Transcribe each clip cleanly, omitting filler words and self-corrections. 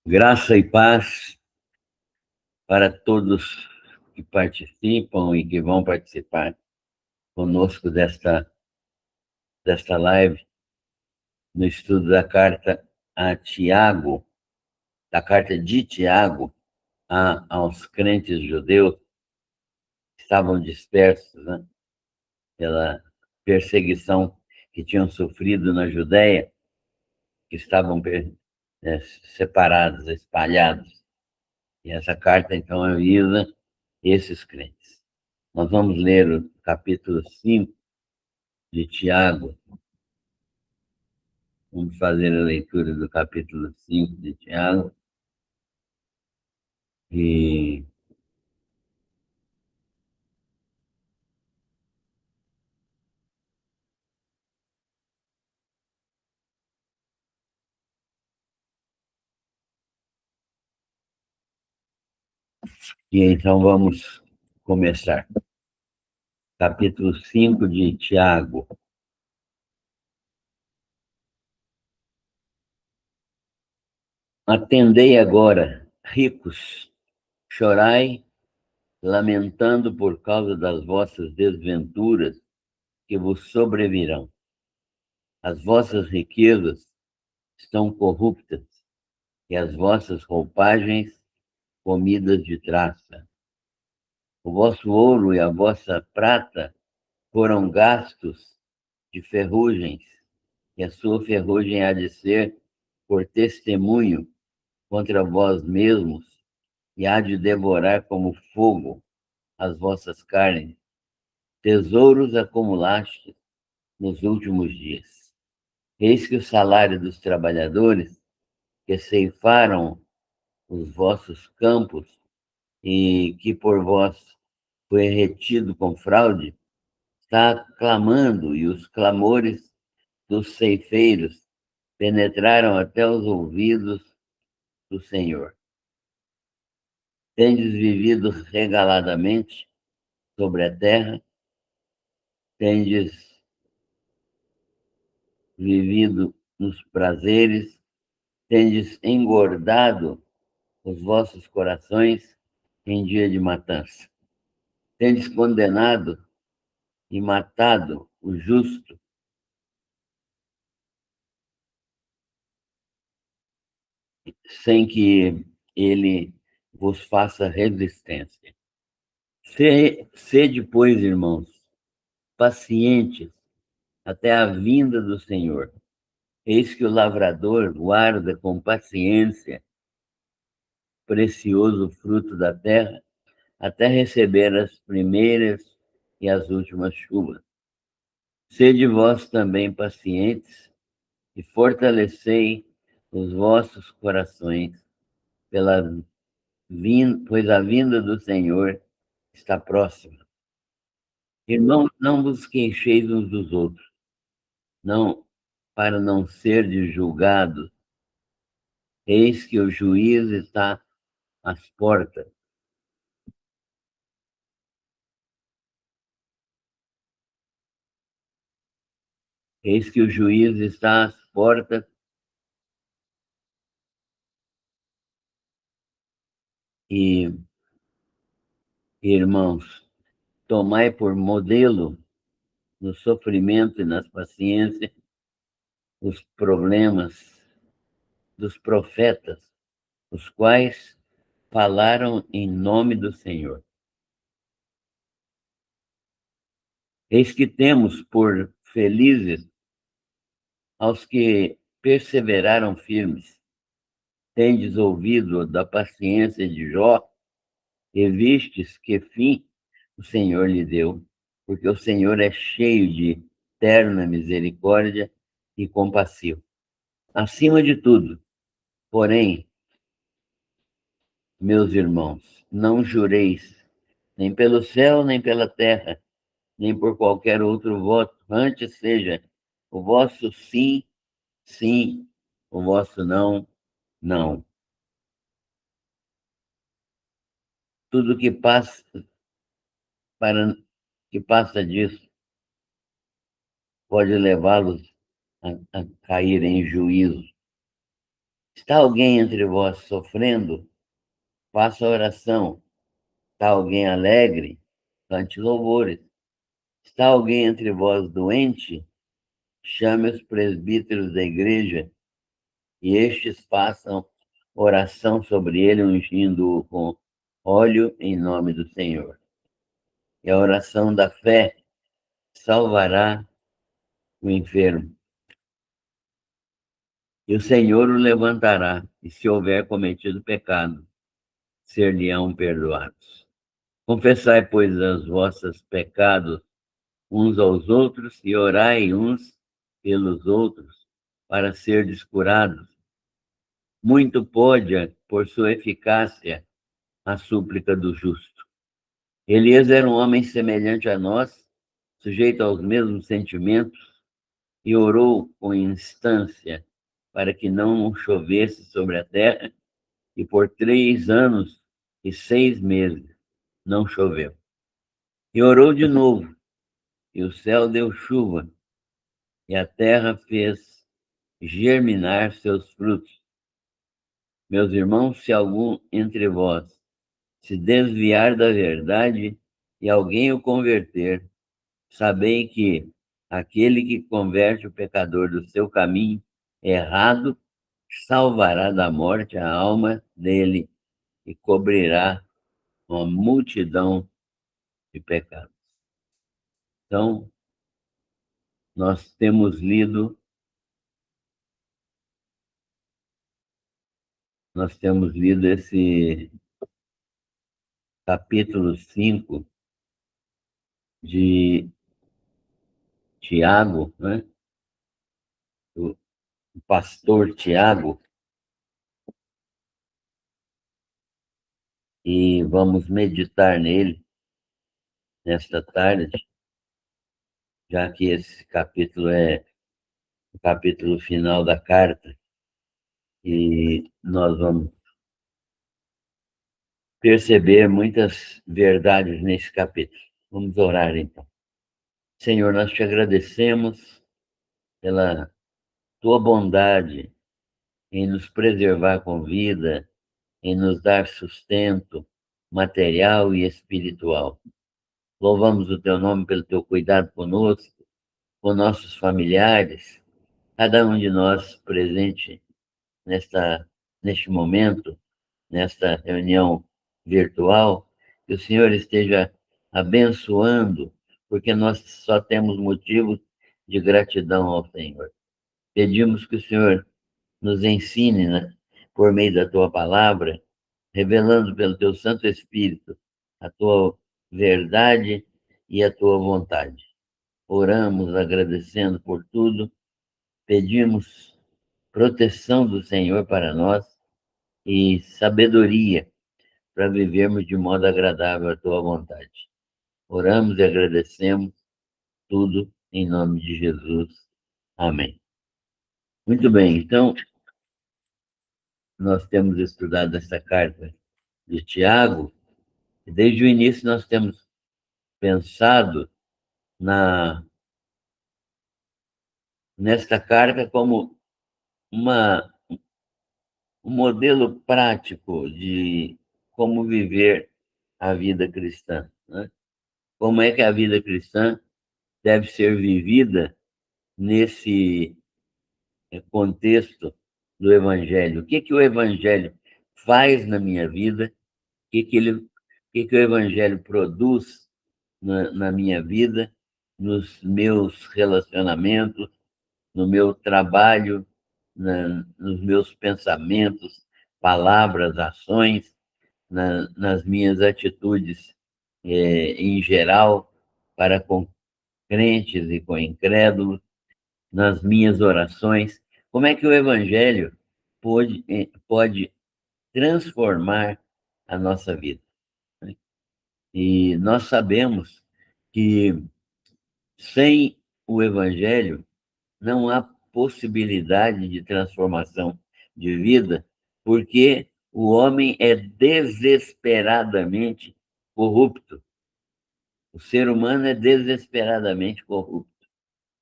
Graça e paz para todos que participam e que vão participar conosco desta live, no estudo da carta a Tiago, da carta de Tiago aos crentes judeus que estavam dispersos, né, pela perseguição que tinham sofrido na Judéia, que estavam separados, espalhados. E essa carta, então, avisa esses crentes. Nós vamos ler o capítulo 5 de Tiago. Vamos fazer a leitura do capítulo 5 de Tiago. E então vamos começar. Capítulo 5 de Tiago. Atendei agora, ricos, chorai, lamentando por causa das vossas desventuras que vos sobrevirão. As vossas riquezas estão corruptas e as vossas roupagens comidas de traça. O vosso ouro e a vossa prata foram gastos de ferrugens, e a sua ferrugem há de ser por testemunho contra vós mesmos, e há de devorar como fogo as vossas carnes. Tesouros acumulastes nos últimos dias. Eis que o salário dos trabalhadores que ceifaram os vossos campos e que por vós foi retido com fraude, está clamando, e os clamores dos ceifeiros penetraram até os ouvidos do Senhor. Tendes vivido regaladamente sobre a terra, tendes vivido nos prazeres, tendes engordado os vossos corações em dia de matança. Tendes condenado e matado o justo, sem que ele vos faça resistência. Sede, pois, irmãos, pacientes até a vinda do Senhor. Eis que o lavrador guarda com paciência precioso fruto da terra, até receber as primeiras e as últimas chuvas. Sede vós também pacientes e fortalecei os vossos corações, pois a vinda do Senhor está próxima. Irmãos, não vos queixeis uns dos outros, não, para não serdes julgados. Eis que o juiz está às portas. Eis que o juiz está às portas e, irmãos, tomai por modelo no sofrimento e na paciência os problemas dos profetas, os quais falaram em nome do Senhor. Eis que temos por felizes aos que perseveraram firmes. Tendes ouvido da paciência de Jó e vistes que fim o Senhor lhe deu, porque o Senhor é cheio de terna misericórdia e compassivo. Acima de tudo, porém, meus irmãos, não jureis, nem pelo céu, nem pela terra, nem por qualquer outro voto, antes seja o vosso sim, sim, o vosso não, não. Tudo que passa disso pode levá-los a cair em juízo. Está alguém entre vós sofrendo? Faça oração. Está alguém alegre? Cante louvores. Está alguém entre vós doente? Chame os presbíteros da igreja e estes façam oração sobre ele, ungindo-o com óleo em nome do Senhor. E a oração da fé salvará o enfermo. E o Senhor o levantará, e se houver cometido pecado, ser-lhe-ão perdoados. Confessai, pois, os vossos pecados uns aos outros e orai uns pelos outros para serdes curados. Muito pode, por sua eficácia, a súplica do justo. Elias era um homem semelhante a nós, sujeito aos mesmos sentimentos, e orou com instância para que não chovesse sobre a terra, e por 3 anos e 6 meses não choveu. E orou de novo, e o céu deu chuva, e a terra fez germinar seus frutos. Meus irmãos, se algum entre vós se desviar da verdade e alguém o converter, sabei que aquele que converte o pecador do seu caminho errado salvará da morte a alma dele e cobrirá uma multidão de pecados. Então, nós temos lido esse capítulo 5 de Tiago, né? O pastor Tiago, e vamos meditar nele nesta tarde, já que esse capítulo é o capítulo final da carta, e nós vamos perceber muitas verdades nesse capítulo. Vamos orar, então. Senhor, nós te agradecemos pela tua bondade em nos preservar com vida, em nos dar sustento material e espiritual. Louvamos o teu nome pelo teu cuidado conosco, com nossos familiares, cada um de nós presente neste momento, nesta reunião virtual, que o Senhor esteja abençoando, porque nós só temos motivos de gratidão ao Senhor. Pedimos que o Senhor nos ensine, né, por meio da tua palavra, revelando pelo teu Santo Espírito a tua verdade e a tua vontade. Oramos agradecendo por tudo, pedimos proteção do Senhor para nós e sabedoria para vivermos de modo agradável à tua vontade. Oramos e agradecemos tudo em nome de Jesus. Amém. Muito bem, então, nós temos estudado essa carta de Tiago, e desde o início nós temos pensado nesta carta como um modelo prático de como viver a vida cristã, né? Como é que a vida cristã deve ser vivida nesse contexto do Evangelho. O que o Evangelho faz na minha vida? O que o Evangelho produz na minha vida, nos meus relacionamentos, no meu trabalho, nos meus pensamentos, palavras, ações, nas minhas atitudes em geral, para com crentes e com incrédulos, nas minhas orações. Como é que o Evangelho pode transformar a nossa vida? E nós sabemos que sem o Evangelho não há possibilidade de transformação de vida, porque o homem é desesperadamente corrupto. O ser humano é desesperadamente corrupto.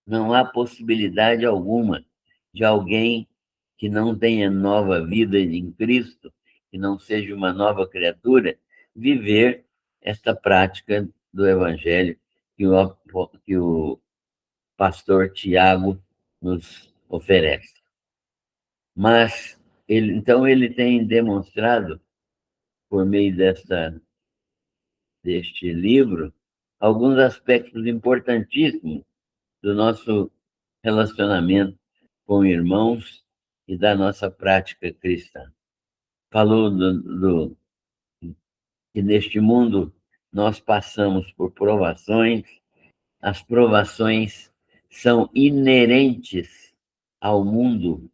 Não há possibilidade alguma de alguém que não tenha nova vida em Cristo, que não seja uma nova criatura, viver esta prática do Evangelho que o pastor Tiago nos oferece. Mas, então, ele tem demonstrado, por meio deste livro, alguns aspectos importantíssimos do nosso relacionamento com irmãos e da nossa prática cristã. Falou que neste mundo nós passamos por provações, as provações são inerentes ao mundo,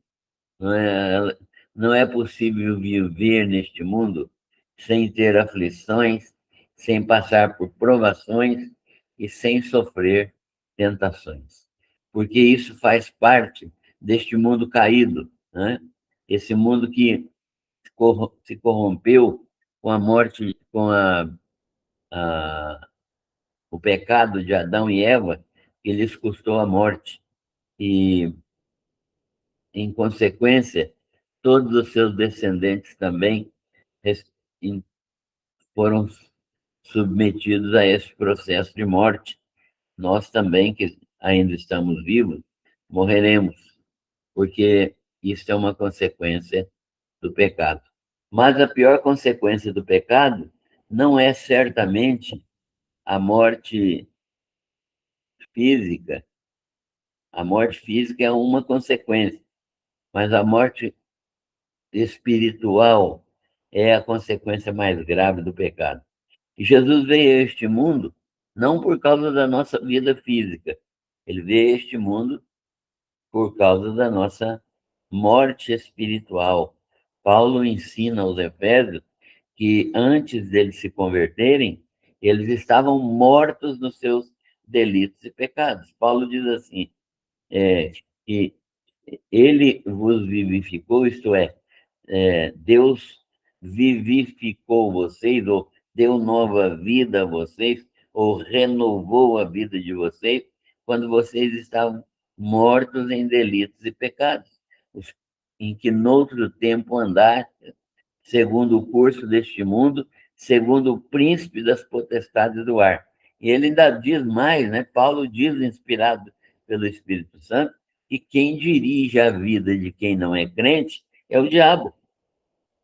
não é possível viver neste mundo sem ter aflições, sem passar por provações e sem sofrer tentações. Porque isso faz parte deste mundo caído, né? Esse mundo que se corrompeu com a morte, o pecado de Adão e Eva, que lhes custou a morte. E, em consequência, todos os seus descendentes também foram submetidos a esse processo de morte. Nós também, que ainda estamos vivos, morreremos, porque isso é uma consequência do pecado. Mas a pior consequência do pecado não é certamente a morte física. A morte física é uma consequência, mas a morte espiritual é a consequência mais grave do pecado. E Jesus veio a este mundo não por causa da nossa vida física, ele veio a este mundo por causa da nossa morte espiritual. Paulo ensina aos Efésios que antes deles se converterem, eles estavam mortos nos seus delitos e pecados. Paulo diz assim, que ele vos vivificou, isto é, Deus vivificou vocês, ou deu nova vida a vocês, ou renovou a vida de vocês, quando vocês estavam mortos em delitos e pecados, em que noutro tempo andaste, segundo o curso deste mundo, segundo o príncipe das potestades do ar. E ele ainda diz mais, né? Paulo diz, inspirado pelo Espírito Santo, que quem dirige a vida de quem não é crente é o diabo.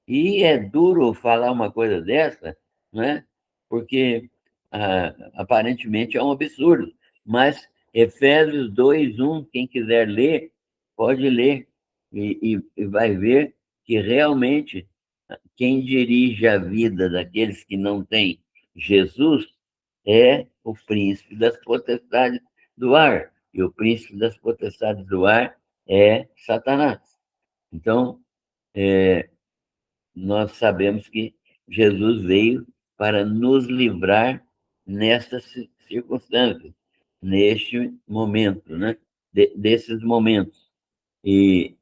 E é duro falar uma coisa dessa, né? Porque aparentemente é um absurdo, mas Efésios 2:1, quem quiser ler, pode ler e vai ver que realmente quem dirige a vida daqueles que não têm Jesus é o príncipe das potestades do ar. E o príncipe das potestades do ar é Satanás. Então, nós sabemos que Jesus veio para nos livrar nestas circunstâncias, neste momento, né? Desses momentos. E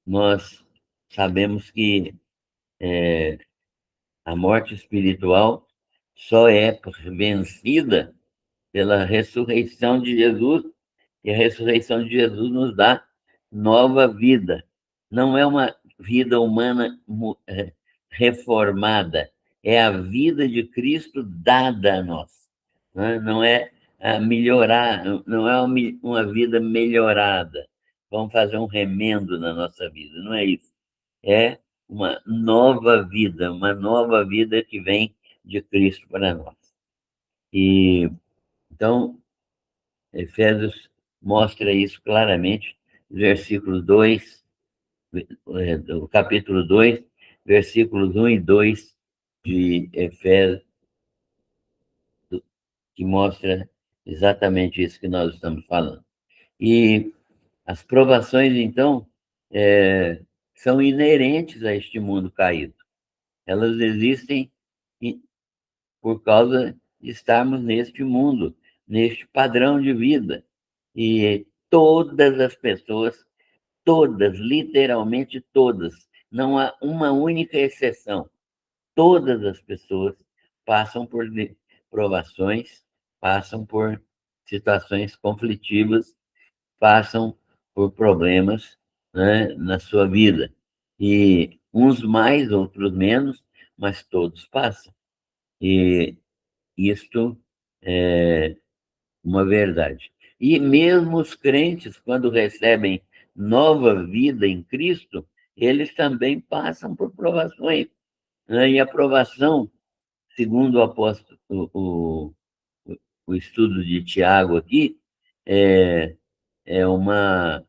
nós sabemos que a morte espiritual só é vencida pela ressurreição de Jesus, e a ressurreição de Jesus nos dá nova vida. Não é uma vida humana reformada, é a vida de Cristo dada a nós. Não é melhorar, não é uma vida melhorada. Vamos fazer um remendo na nossa vida, não é isso. É uma nova vida que vem de Cristo para nós. E então, Efésios mostra isso claramente, versículos 2, do capítulo 2, versículos 1 e 2 de Efésios, que mostra exatamente isso que nós estamos falando. E as provações, então, são inerentes a este mundo caído. Elas existem por causa de estarmos neste mundo, neste padrão de vida. E todas as pessoas, todas, literalmente todas, não há uma única exceção. Todas as pessoas passam por provações, passam por situações conflitivas, passam por problemas, né, na sua vida. E uns mais, outros menos, mas todos passam. E isto é uma verdade. E mesmo os crentes, quando recebem nova vida em Cristo, eles também passam por provações, né? E a provação, segundo o apóstolo, o estudo de Tiago aqui, é, é uma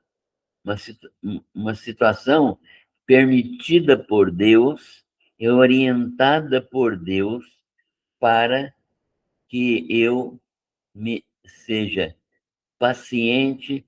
situação permitida por Deus e orientada por Deus para que eu seja paciente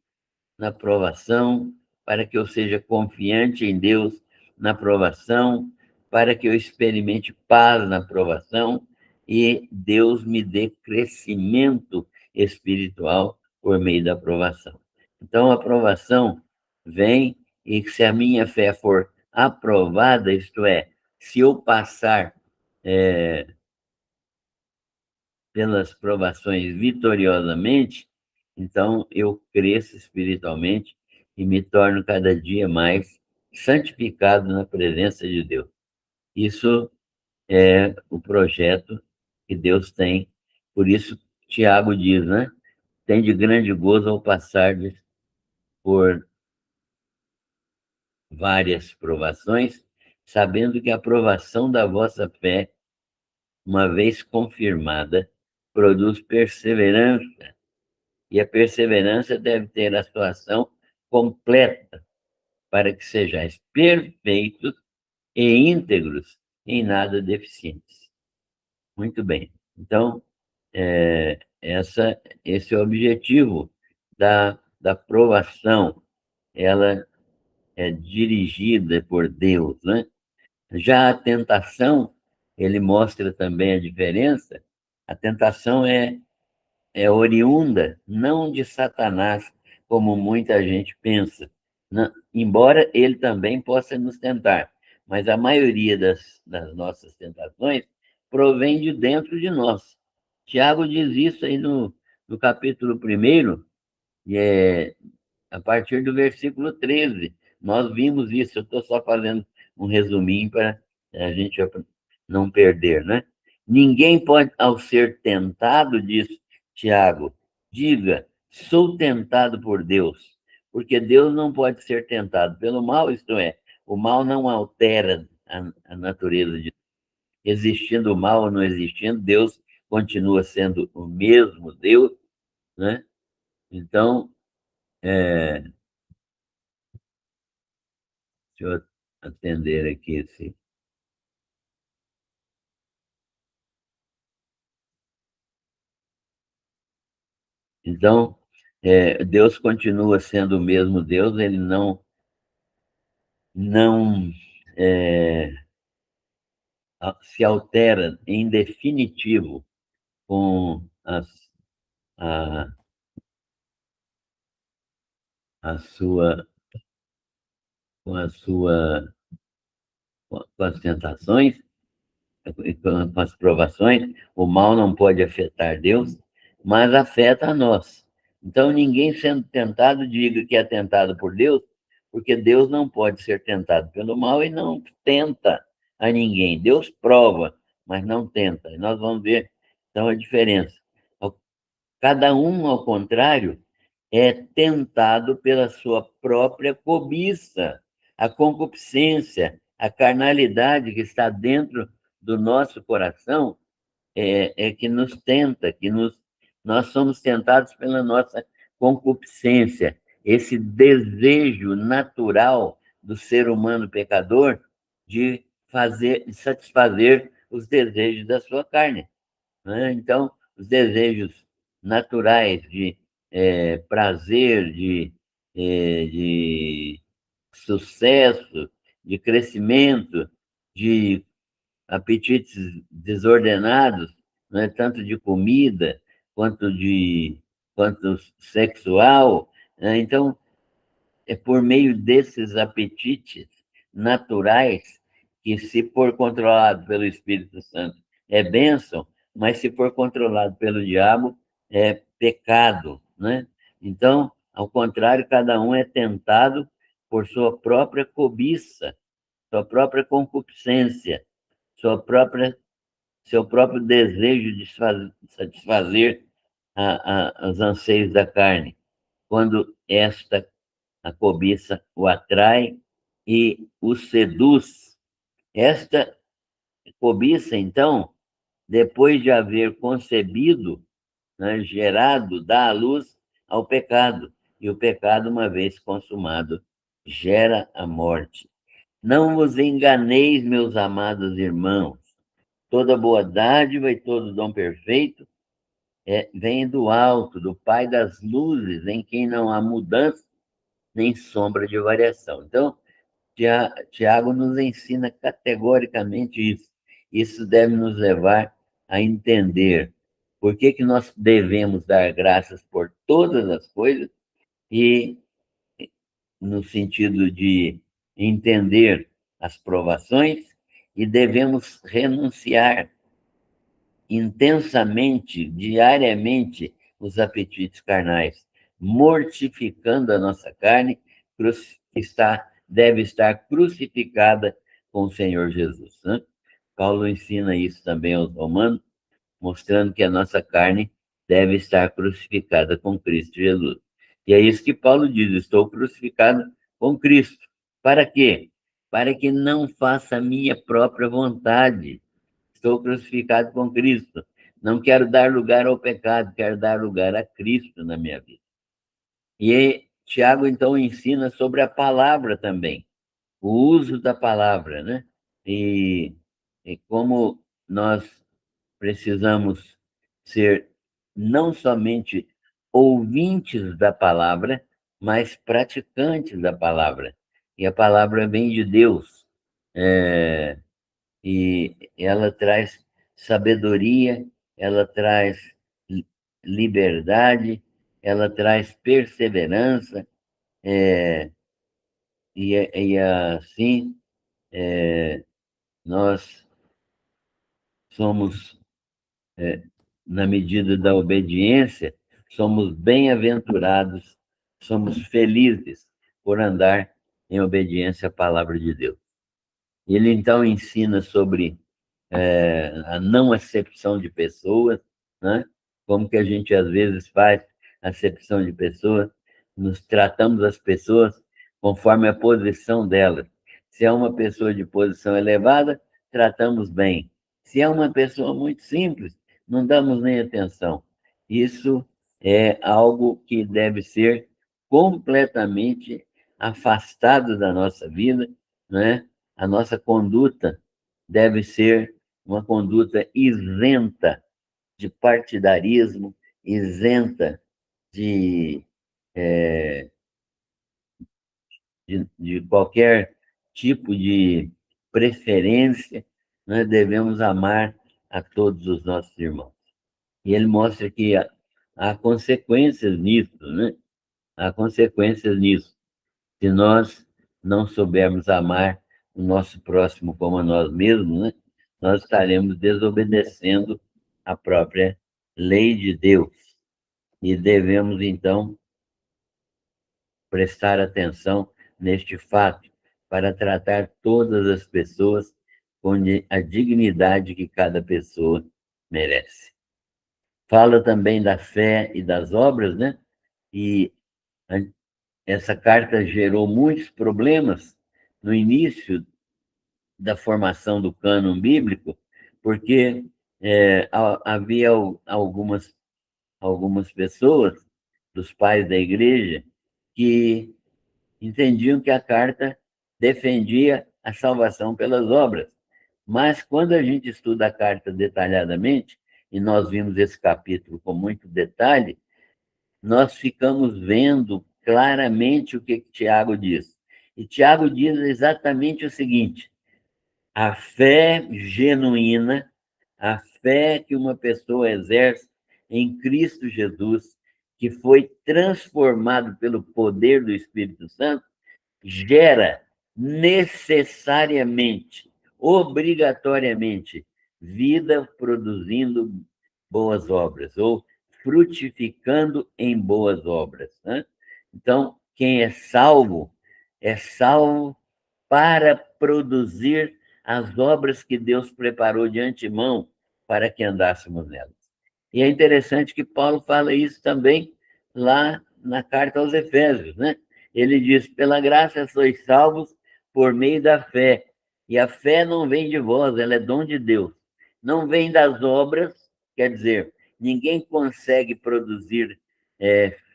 na provação, para que eu seja confiante em Deus na provação, para que eu experimente paz na provação e Deus me dê crescimento espiritual por meio da provação. Então, a provação vem e se a minha fé for aprovada, isto é, se eu passar pelas provações vitoriosamente, então eu cresço espiritualmente e me torno cada dia mais santificado na presença de Deus. Isso é o projeto que Deus tem. Por isso, Tiago diz, né? Tem de grande gozo ao passar por várias provações, sabendo que a provação da vossa fé, uma vez confirmada, produz perseverança. E a perseverança deve ter a sua ação completa, para que sejais perfeitos e íntegros, em nada deficientes. Muito bem. Então, esse é o objetivo da provação. Ela é dirigida por Deus, né? Já a tentação, ele mostra também a diferença. A tentação é oriunda não de Satanás, como muita gente pensa. Embora ele também possa nos tentar, mas a maioria das nossas tentações provém de dentro de nós. Tiago diz isso aí no capítulo 1, e a partir do versículo 13. Nós vimos isso, eu estou só fazendo um resuminho para a gente não perder, né? Ninguém pode, ao ser tentado, diz Tiago, diga, sou tentado por Deus, porque Deus não pode ser tentado pelo mal, isto é, o mal não altera a natureza de Deus. Existindo o mal ou não existindo, Deus continua sendo o mesmo Deus, né? Então, deixa eu atender aqui esse. Então, Deus continua sendo o mesmo Deus, ele não é, se altera em definitivo com a, a sua, com a sua, com as tentações, com as provações. O mal não pode afetar Deus, mas afeta a nós. Então, ninguém sendo tentado diga que é tentado por Deus, porque Deus não pode ser tentado pelo mal e não tenta a ninguém. Deus prova, mas não tenta. E nós vamos ver, então, a diferença. Cada um, ao contrário, é tentado pela sua própria cobiça, a concupiscência, a carnalidade que está dentro do nosso coração é que nos tenta, nós somos tentados pela nossa concupiscência, esse desejo natural do ser humano pecador de satisfazer os desejos da sua carne, né? Então, os desejos naturais de prazer, de sucesso, de crescimento, de apetites desordenados, não é tanto de comida quanto sexual, né? Então, é por meio desses apetites naturais que, se for controlado pelo Espírito Santo, é bênção, mas se for controlado pelo diabo, é pecado, né? Então, ao contrário, cada um é tentado por sua própria cobiça, sua própria concupiscência, seu próprio desejo de satisfazer os anseios da carne, quando a cobiça o atrai e o seduz. Esta cobiça, então, depois de haver concebido, né, gerado, dá a luz ao pecado. E o pecado, uma vez consumado, gera a morte. Não vos enganeis, meus amados irmãos. Toda boa dádiva e todo dom perfeito vem do alto, do Pai das luzes, em quem não há mudança nem sombra de variação. Então, Tiago nos ensina categoricamente isso. Isso deve nos levar a entender por que nós devemos dar graças por todas as coisas e, no sentido de entender as provações, e devemos renunciar intensamente, diariamente, os apetites carnais, mortificando a nossa carne, deve estar crucificada com o Senhor Jesus. Né? Paulo ensina isso também aos Romanos, mostrando que a nossa carne deve estar crucificada com Cristo Jesus. E é isso que Paulo diz: estou crucificado com Cristo. Para quê? Para que não faça a minha própria vontade. Estou crucificado com Cristo. Não quero dar lugar ao pecado, quero dar lugar a Cristo na minha vida. E Tiago, então, ensina sobre a palavra também, o uso da palavra, né? E como nós precisamos ser não somente ouvintes da palavra, mas praticantes da palavra. E a palavra vem de Deus. E ela traz sabedoria, ela traz liberdade, ela traz perseverança, e assim nós somos, na medida da obediência, somos bem-aventurados, somos felizes por andar em obediência à palavra de Deus. Ele então ensina sobre a não acepção de pessoas, né? Como que a gente às vezes faz acepção de pessoas, nos tratamos as pessoas conforme a posição delas. Se é uma pessoa de posição elevada, tratamos bem. Se é uma pessoa muito simples, não damos nem atenção. Isso é algo que deve ser completamente afastado da nossa vida, né? A nossa conduta deve ser uma conduta isenta de partidarismo, isenta de, de qualquer tipo de preferência. Nós devemos amar a todos os nossos irmãos. E ele mostra que há consequências nisso, né? Há consequências nisso. Se nós não soubermos amar o nosso próximo como a nós mesmos, né, nós estaremos desobedecendo a própria lei de Deus. E devemos, então, prestar atenção neste fato para tratar todas as pessoas com a dignidade que cada pessoa merece. Fala também da fé e das obras, né? E essa carta gerou muitos problemas no início da formação do cânon bíblico, porque havia algumas pessoas, dos pais da igreja, que entendiam que a carta defendia a salvação pelas obras. Mas quando a gente estuda a carta detalhadamente, e nós vimos esse capítulo com muito detalhe, nós ficamos vendo claramente o que Tiago diz. E Tiago diz exatamente o seguinte: a fé genuína, a fé que uma pessoa exerce em Cristo Jesus, que foi transformado pelo poder do Espírito Santo, gera necessariamente, obrigatoriamente, vida produzindo boas obras, ou frutificando em boas obras. Né? Então, quem é salvo é salvo para produzir as obras que Deus preparou de antemão para que andássemos nelas. E é interessante que Paulo fala isso também lá na carta aos Efésios, né? Ele diz: pela graça sois salvos por meio da fé. E a fé não vem de vós, ela é dom de Deus. Não vem das obras, quer dizer, ninguém consegue produzir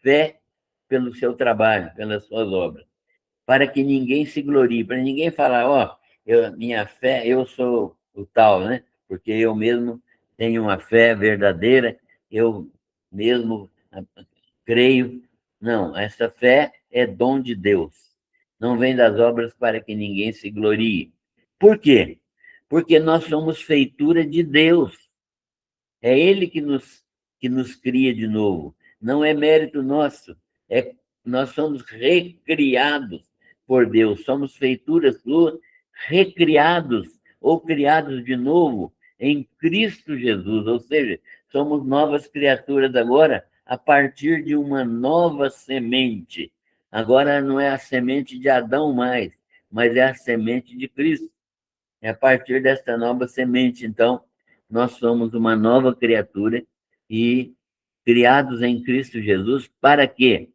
fé pelo seu trabalho, pelas suas obras, para que ninguém se glorie, para ninguém falar, ó, minha fé, eu sou o tal, né? Porque eu mesmo tenho uma fé verdadeira, eu mesmo creio. Não, essa fé é dom de Deus. Não vem das obras para que ninguém se glorie. Por quê? Porque nós somos feitura de Deus. É Ele que nos cria de novo. Não é mérito nosso. Nós somos recriados por Deus. Somos feituras suas, recriados ou criados de novo em Cristo Jesus. Ou seja, somos novas criaturas agora a partir de uma nova semente. Agora não é a semente de Adão mais, mas é a semente de Cristo. É a partir desta nova semente, então, nós somos uma nova criatura e criados em Cristo Jesus para quê?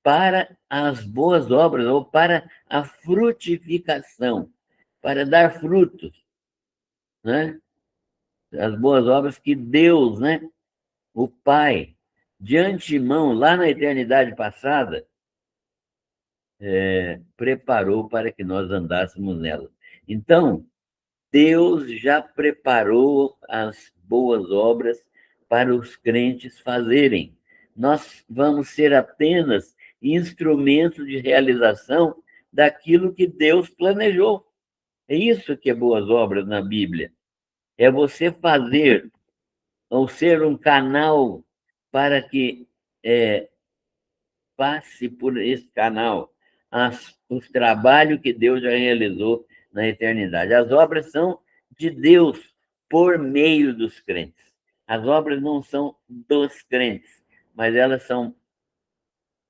Para as boas obras ou para a frutificação, para dar frutos, né? As boas obras que Deus, né, o Pai, de antemão, lá na eternidade passada, preparou para que nós andássemos nelas. Então, Deus já preparou as boas obras para os crentes fazerem. Nós vamos ser apenas instrumento de realização daquilo que Deus planejou. É isso que é boas obras na Bíblia. É você fazer ou ser um canal para que passe por esse canal os trabalhos que Deus já realizou na eternidade. As obras são de Deus por meio dos crentes. As obras não são dos crentes, mas elas são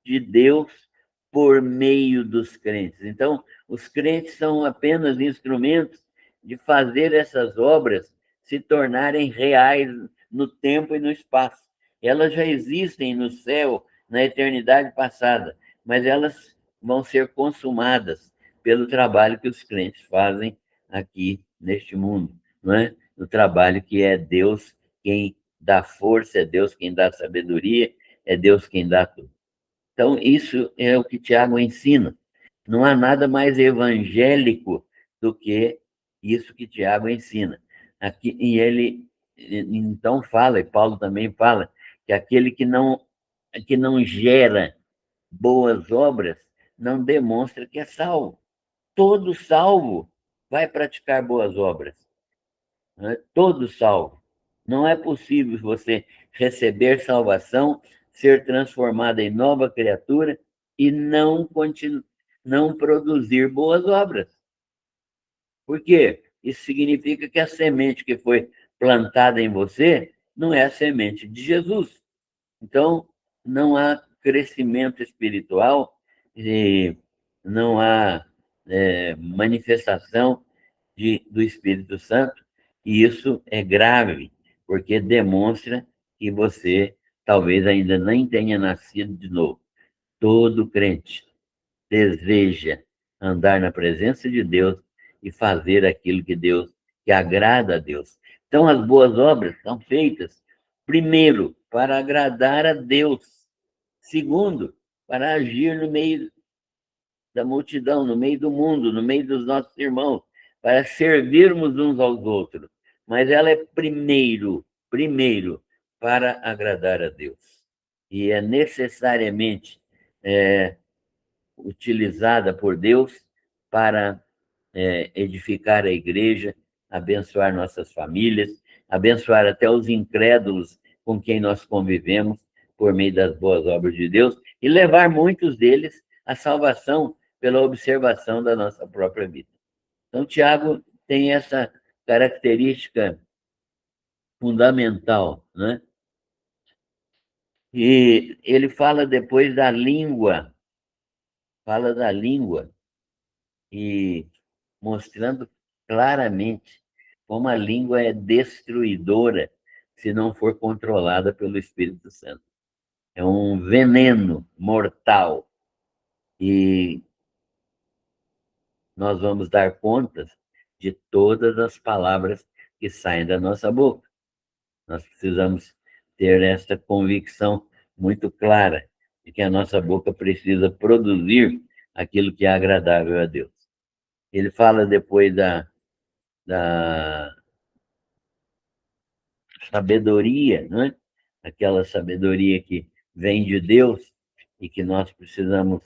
de Deus por meio dos crentes. Então, os crentes são apenas instrumentos de fazer essas obras se tornarem reais no tempo e no espaço. Elas já existem no céu, na eternidade passada, mas elas vão ser consumadas pelo trabalho que os crentes fazem aqui neste mundo, não é? O trabalho que é Deus quem dá força, é Deus quem dá sabedoria, é Deus quem dá tudo. Então, isso é o que Tiago ensina. Não há nada mais evangélico do que isso que Tiago ensina. Aqui, e ele, então, fala, e Paulo também fala, que aquele que não gera boas obras não demonstra que é salvo. Todo salvo vai praticar boas obras, né? Todo salvo. Não é possível você receber salvação, ser transformado em nova criatura e não produzir boas obras. Por quê? Isso significa que a semente que foi plantada em você não é a semente de Jesus. Então, não há crescimento espiritual e não há manifestação do Espírito Santo, e isso é grave, porque demonstra que você talvez ainda nem tenha nascido de novo. Todo crente deseja andar na presença de Deus e fazer aquilo que agrada a Deus. Então, as boas obras são feitas, primeiro, para agradar a Deus. Segundo, para agir no meio da multidão, no meio do mundo, no meio dos nossos irmãos, para servirmos uns aos outros. Mas ela é primeiro, para agradar a Deus. E é necessariamente utilizada por Deus para edificar a igreja, abençoar nossas famílias, abençoar até os incrédulos com quem nós convivemos por meio das boas obras de Deus e levar muitos deles à salvação pela observação da nossa própria vida. Então, Tiago tem essa característica fundamental, né? E ele fala depois da língua, fala da língua. e mostrando claramente como a língua é destruidora se não for controlada pelo Espírito Santo. É um veneno mortal e nós vamos dar contas de todas as palavras que saem da nossa boca. Nós precisamos ter essa convicção muito clara de que a nossa boca precisa produzir aquilo que é agradável a Deus. Ele fala depois da sabedoria, né? Aquela sabedoria que vem de Deus e que nós precisamos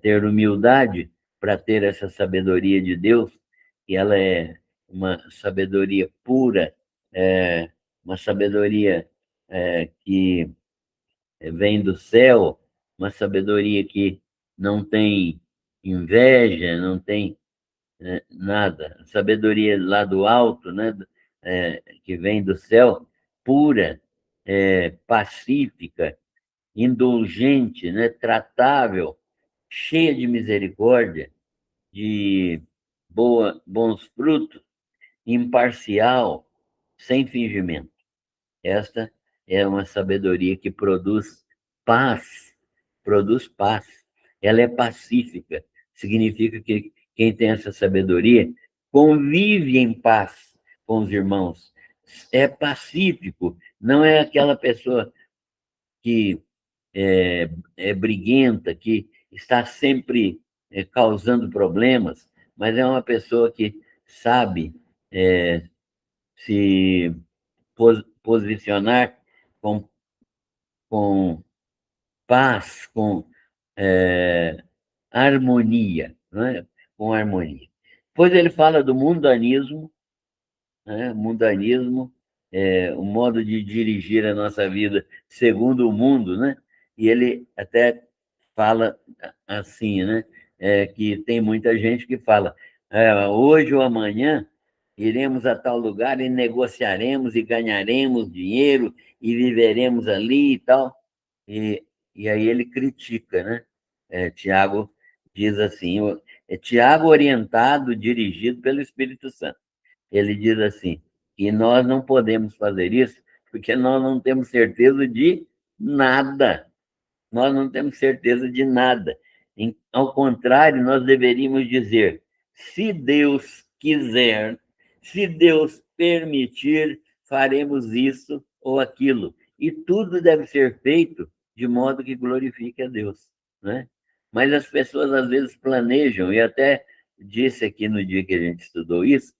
ter humildade para ter essa sabedoria de Deus, e ela é uma sabedoria pura, uma sabedoria que vem do céu, uma sabedoria que não tem inveja, não tem nada. Sabedoria lá do alto, né? Que vem do céu, pura, pacífica, indulgente, né? Tratável, cheia de misericórdia, de bons frutos, imparcial, sem fingimento. Esta é uma sabedoria que paz, produz paz. Ela é pacífica, significa que quem tem essa sabedoria convive em paz com os irmãos. É pacífico, não é aquela pessoa que é briguenta, que está sempre causando problemas, mas é uma pessoa que sabe se posicionar com, com paz, com harmonia, né? Com harmonia. Depois ele fala do mundanismo, né? Mundanismo é o modo de dirigir a nossa vida segundo o mundo, né? E ele até fala assim, né? Que tem muita gente que fala, hoje ou amanhã iremos a tal lugar e negociaremos e ganharemos dinheiro e viveremos ali e tal. E, e aí ele critica, né? Tiago diz assim, é Tiago orientado, dirigido pelo Espírito Santo. Ele diz assim, que nós não podemos fazer isso porque nós não temos certeza de nada. Nós não temos certeza de nada. Ao contrário, nós deveríamos dizer: se Deus quiser, se Deus permitir, faremos isso ou aquilo. E tudo deve ser feito de modo que glorifique a Deus, né? Mas as pessoas às vezes planejam, e até disse aqui no dia que a gente estudou isso,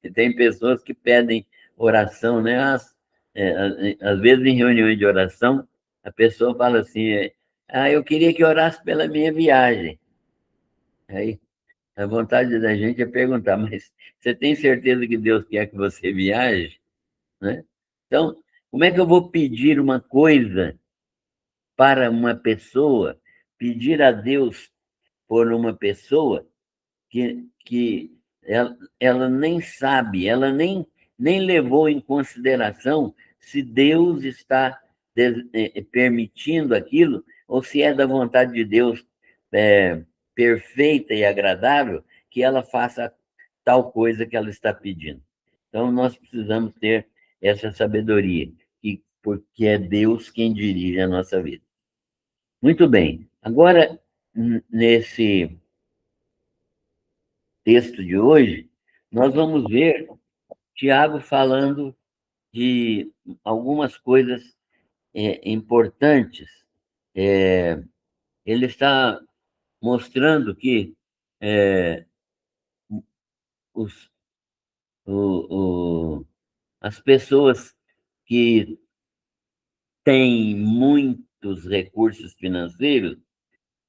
que tem pessoas que pedem oração, né? Às vezes em reuniões de oração, a pessoa fala assim, eu queria que orasse pela minha viagem. Aí a vontade da gente é perguntar, mas você tem certeza que Deus quer que você viaje? Né? Então, como é que eu vou pedir uma coisa para uma pessoa, pedir a Deus por uma pessoa que ela nem sabe, ela nem levou em consideração se Deus está permitindo aquilo ou se é da vontade de Deus perfeita e agradável que ela faça tal coisa que ela está pedindo. Então, nós precisamos ter essa sabedoria, porque é Deus quem dirige a nossa vida. Muito bem. Agora, nesse texto de hoje, nós vamos ver Tiago falando de algumas coisas importantes. Ele está mostrando que os, o, o, as pessoas que têm muitos recursos financeiros,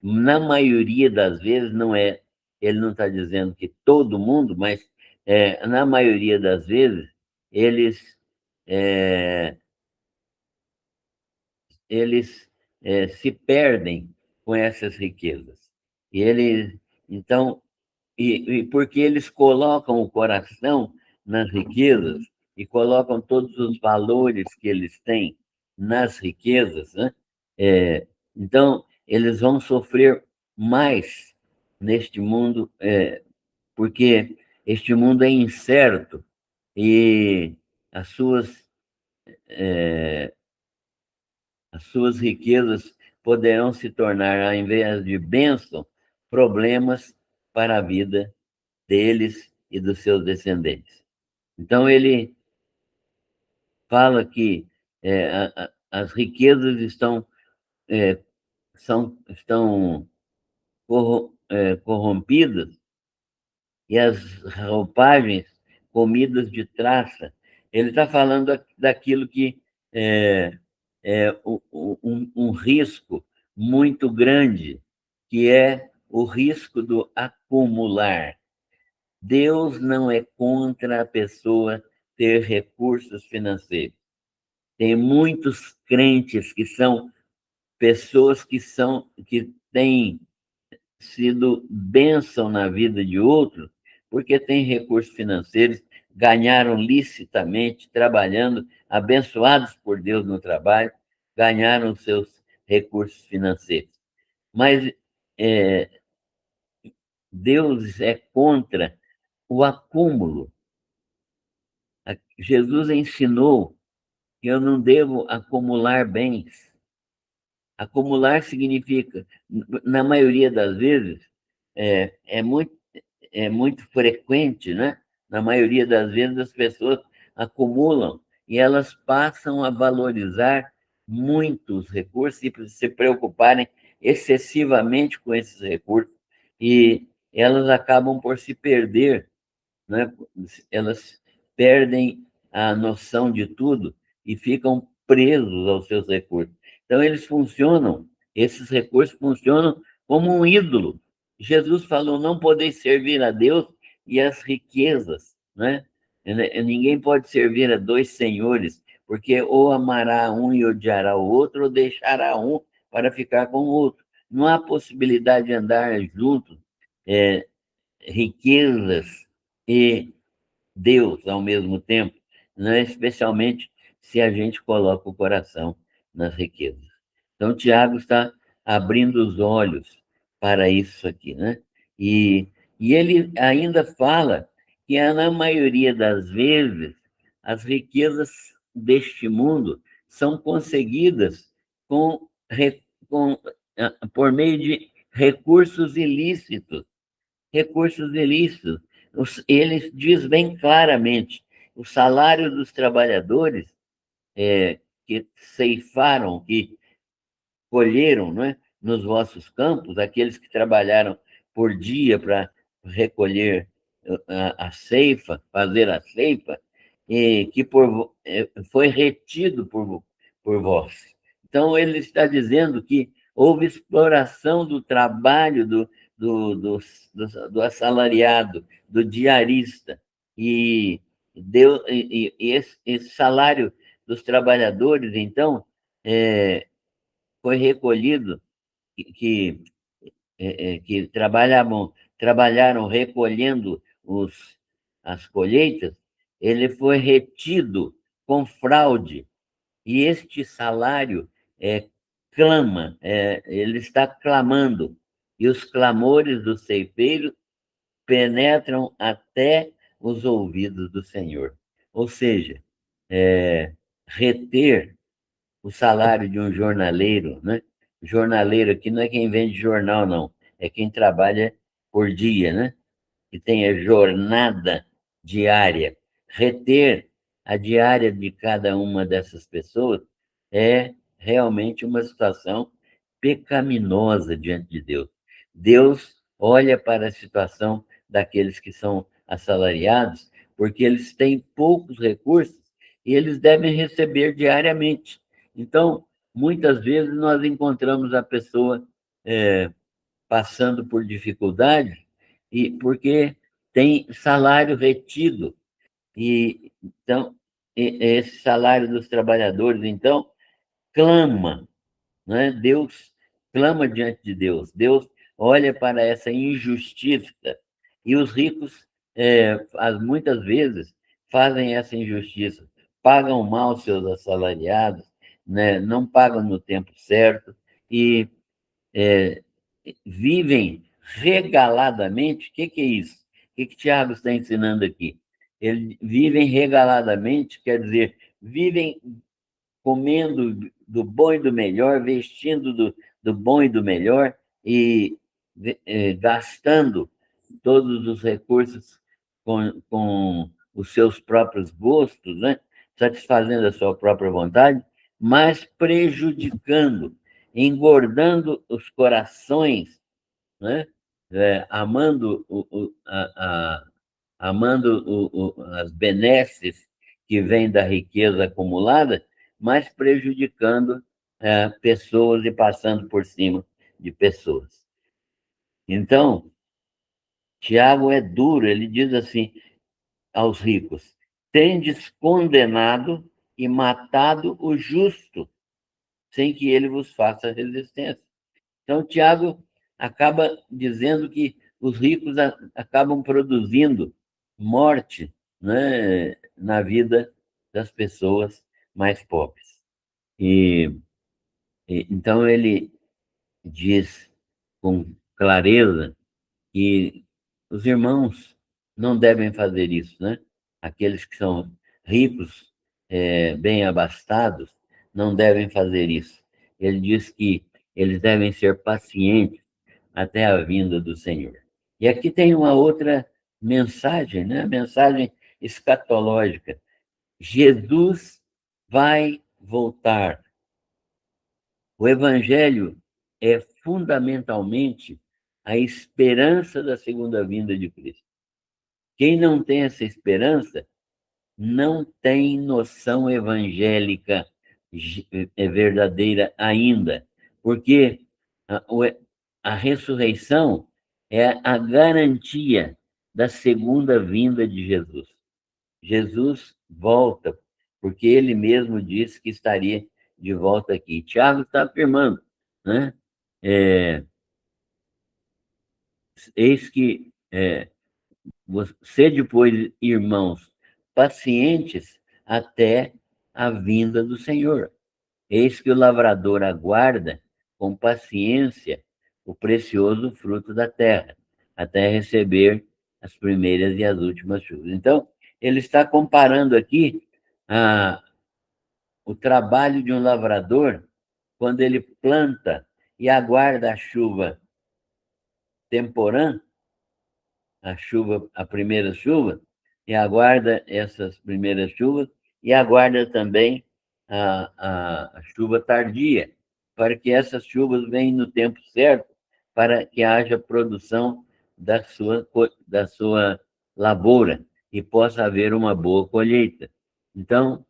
na maioria das vezes, não é, ele não está dizendo que todo mundo, mas na maioria das vezes, eles, é, eles se perdem com essas riquezas. E eles, então, e porque eles colocam o coração nas riquezas e colocam todos os valores que eles têm nas riquezas, né? Então, eles vão sofrer mais neste mundo, porque este mundo é incerto e as suas, as suas riquezas poderão se tornar, ao invés de bênção, problemas para a vida deles e dos seus descendentes. Então, ele fala que as riquezas estão corrompidas e as roupagens comidas de traça. Ele está falando daquilo que um risco muito grande, que é o risco do acumular. Deus não é contra a pessoa ter recursos financeiros. Tem muitos crentes que são pessoas que têm sido bênção na vida de outros, porque têm recursos financeiros, ganharam licitamente, trabalhando, abençoados por Deus no trabalho, ganharam seus recursos financeiros. Mas Deus é contra o acúmulo. Jesus ensinou que eu não devo acumular bens. Acumular significa, na maioria das vezes, é muito frequente, né? Na maioria das vezes, as pessoas acumulam e elas passam a valorizar muitos recursos e se preocuparem excessivamente com esses recursos, e elas acabam por se perder, né? Elas perdem a noção de tudo e ficam presos aos seus recursos. Então, esses recursos funcionam como um ídolo. Jesus falou: não podeis servir a Deus e as riquezas, né? Ninguém pode servir a dois senhores, porque ou amará um e odiará o outro, ou deixará um para ficar com o outro. Não há possibilidade de andar juntos, riquezas e Deus ao mesmo tempo, né? Especialmente se a gente coloca o coração nas riquezas. Então, Tiago está abrindo os olhos para isso aqui, né? E ele ainda fala que, na maioria das vezes, as riquezas deste mundo são conseguidas com, por meio de recursos ilícitos. Recursos ilícitos. Ele diz bem claramente: o salário dos trabalhadores que ceifaram, que colheram, não é, nos vossos campos, aqueles que trabalharam por dia para recolher a ceifa, fazer a ceifa, e que foi retido por vós. Então, ele está dizendo que houve exploração do trabalho do assalariado, do diarista, e esse salário dos trabalhadores, então, foi recolhido, que trabalharam recolhendo as colheitas, ele foi retido com fraude, e este salário ele está clamando, e os clamores do ceifeiro penetram até os ouvidos do Senhor. Ou seja, reter o salário de um jornaleiro, né? Jornaleiro aqui não é quem vende jornal, não. É quem trabalha por dia, né? Que tem a jornada diária. Reter a diária de cada uma dessas pessoas é realmente uma situação pecaminosa diante de Deus. Deus olha para a situação daqueles que são assalariados, porque eles têm poucos recursos e eles devem receber diariamente. Então, muitas vezes nós encontramos a pessoa passando por dificuldades e porque tem salário retido. E então esse salário dos trabalhadores, então, clama, né? Deus clama diante de Deus. Deus olha para essa injustiça, e os ricos, muitas vezes, fazem essa injustiça, pagam mal seus assalariados, né? Não pagam no tempo certo e vivem regaladamente. O que é isso? O que Tiago está ensinando aqui? Eles vivem regaladamente, quer dizer, vivem comendo do bom e do melhor, vestindo do bom e do melhor e gastando todos os recursos com os seus próprios gostos, né? Satisfazendo a sua própria vontade, mas prejudicando, engordando os corações, né? Amando, amando as benesses que vêm da riqueza acumulada, mas prejudicando pessoas e passando por cima de pessoas. Então, Tiago é duro, ele diz assim aos ricos: tendes condenado e matado o justo, sem que ele vos faça resistência. Então, Tiago acaba dizendo que os ricos acabam produzindo morte, né, na vida das pessoas mais pobres. Então, ele diz com clareza que os irmãos não devem fazer isso, né? Aqueles que são ricos, bem abastados, não devem fazer isso. Ele diz que eles devem ser pacientes até a vinda do Senhor. E aqui tem uma outra mensagem, né? A mensagem escatológica. Jesus vai voltar. O Evangelho é fundamentalmente a esperança da segunda vinda de Cristo. Quem não tem essa esperança não tem noção evangélica verdadeira ainda, porque a, a ressurreição é a garantia da segunda vinda de Jesus. Jesus volta, porque ele mesmo disse que estaria de volta aqui. Tiago está afirmando, né? Eis que sede, pois, irmãos, pacientes até a vinda do Senhor. Eis que o lavrador aguarda com paciência o precioso fruto da terra, até receber as primeiras e as últimas chuvas. Então, ele está comparando aqui o trabalho de um lavrador quando ele planta e aguarda a chuva temporã, a primeira chuva, e aguarda essas primeiras chuvas, e aguarda também a chuva tardia, para que essas chuvas venham no tempo certo, para que haja produção da sua lavoura e possa haver uma boa colheita. Então,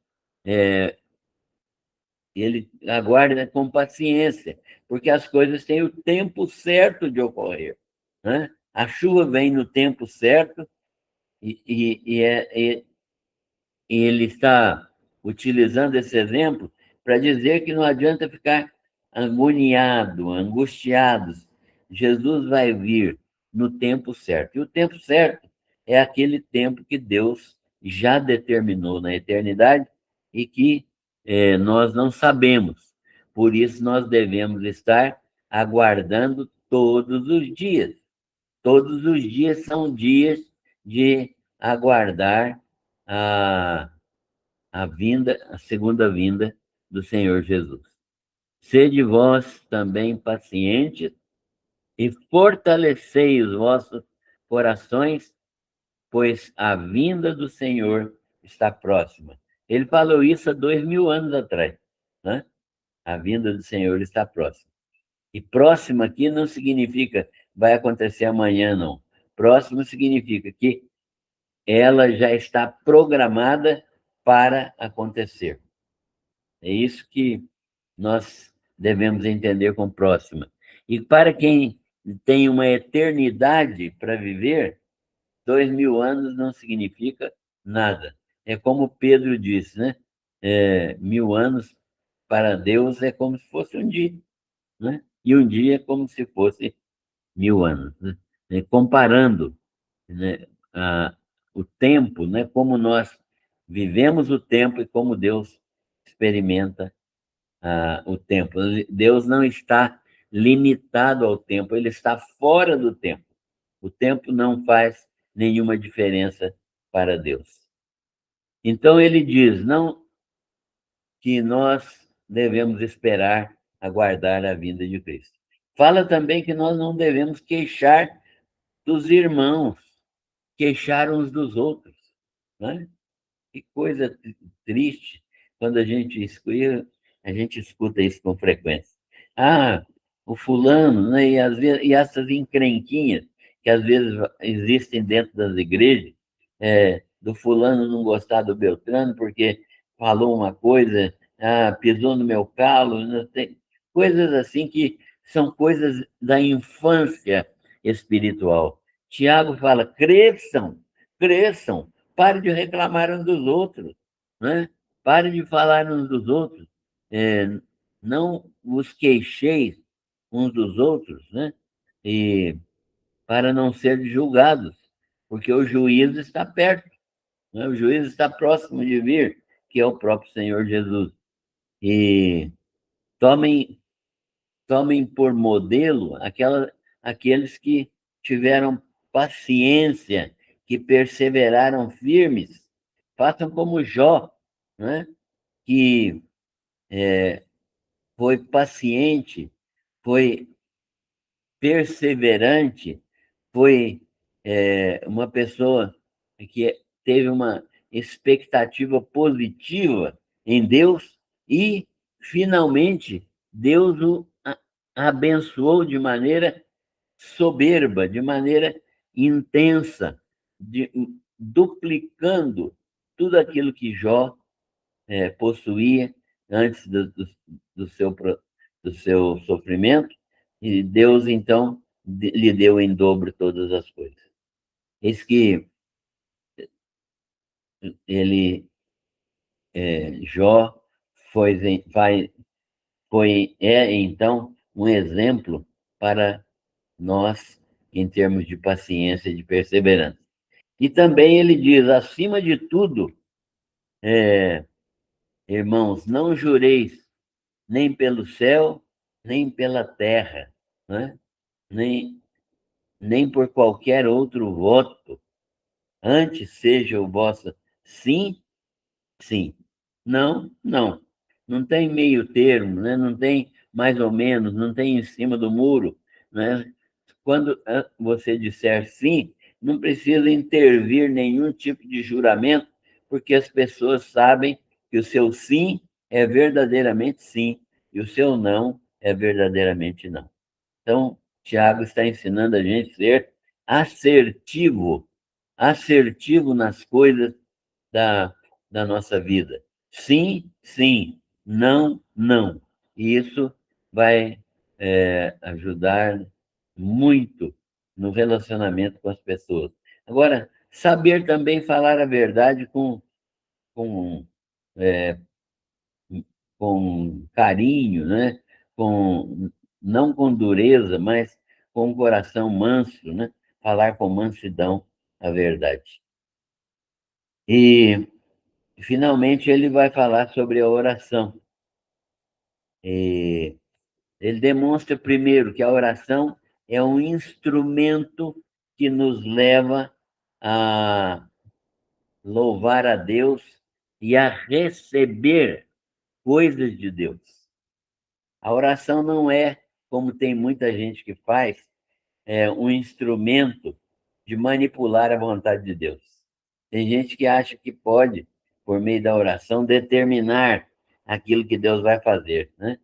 ele aguarda com paciência, porque as coisas têm o tempo certo de ocorrer, né? A chuva vem no tempo certo e ele está utilizando esse exemplo para dizer que não adianta ficar agoniado, angustiados. Jesus vai vir no tempo certo. E o tempo certo é aquele tempo que Deus já determinou na eternidade e que nós não sabemos. Por isso, nós devemos estar aguardando todos os dias. Todos os dias são dias de aguardar a, a segunda vinda do Senhor Jesus. Sede vós também pacientes e fortalecei os vossos corações, pois a vinda do Senhor está próxima. Ele falou isso há 2000 anos atrás, né? A vinda do Senhor está próxima. E próxima aqui não significa vai acontecer amanhã, não. Próximo significa que ela já está programada para acontecer. É isso que nós devemos entender com próxima. E para quem tem uma eternidade para viver, 2000 anos não significa nada. É como Pedro disse, né? 1000 anos para Deus é como se fosse um dia, né? E um dia é como se fosse 1000 anos, né? Comparando, né, o tempo, né, como nós vivemos o tempo e como Deus experimenta o tempo. Deus não está limitado ao tempo, ele está fora do tempo. O tempo não faz nenhuma diferença para Deus. Então ele diz, não que nós devemos esperar aguardar a vinda de Cristo. Fala também que nós não devemos queixar dos irmãos, queixar uns dos outros, né? Que coisa triste quando a gente escuta isso com frequência. Ah, o fulano, né? E essas encrenquinhas que às vezes existem dentro das igrejas, do fulano não gostar do Beltrano porque falou uma coisa, pisou no meu calo, não tem, coisas assim que são coisas da infância espiritual. Tiago fala: cresçam, cresçam, pare de reclamar uns dos outros, né? Pare de falar uns dos outros. É, não vos queixeis uns dos outros, né? E para não ser julgados, porque o juízo está perto, né? O juízo está próximo de vir, que é o próprio Senhor Jesus. E tomem, tomem por modelo aqueles que tiveram paciência, que perseveraram firmes. Façam como Jó, né? Que foi paciente, foi perseverante, foi uma pessoa que teve uma expectativa positiva em Deus e, finalmente, Deus o abençoou de maneira soberba, de maneira intensa, duplicando tudo aquilo que Jó possuía antes do seu sofrimento, e Deus, então, lhe deu em dobro todas as coisas. Eis que Jó é, então, um exemplo para nós em termos de paciência e de perseverança. E também ele diz, acima de tudo, irmãos, não jureis nem pelo céu, nem pela terra, né? nem, nem por qualquer outro voto. Antes seja o vosso sim, sim. Não, não. Não tem meio termo, né? Não tem mais ou menos, não tem em cima do muro, né? Quando você disser sim, não precisa intervir nenhum tipo de juramento, porque as pessoas sabem que o seu sim é verdadeiramente sim e o seu não é verdadeiramente não. Então, Tiago está ensinando a gente a ser assertivo, assertivo nas coisas da, da nossa vida. Sim, sim, não, não. E isso vai ajudar muito no relacionamento com as pessoas. Agora, saber também falar a verdade com, é, com carinho, né? Não com dureza, mas com um coração manso, né? Falar com mansidão a verdade. E, finalmente, ele vai falar sobre a oração. E ele demonstra, primeiro, que a oração é um instrumento que nos leva a louvar a Deus e a receber coisas de Deus. A oração não é, como tem muita gente que faz, um instrumento de manipular a vontade de Deus. Tem gente que acha que pode, por meio da oração, determinar aquilo que Deus vai fazer, né?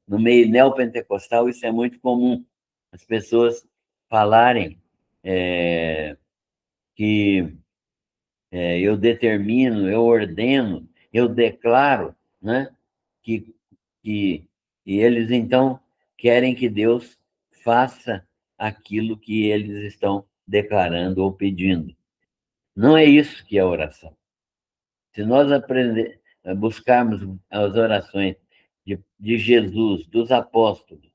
No meio neopentecostal, isso é muito comum. As pessoas falarem que eu determino, eu ordeno, eu declaro, né? Que, e eles, então, querem que Deus faça aquilo que eles estão declarando ou pedindo. Não é isso que é oração. Se nós buscarmos as orações de Jesus, dos apóstolos,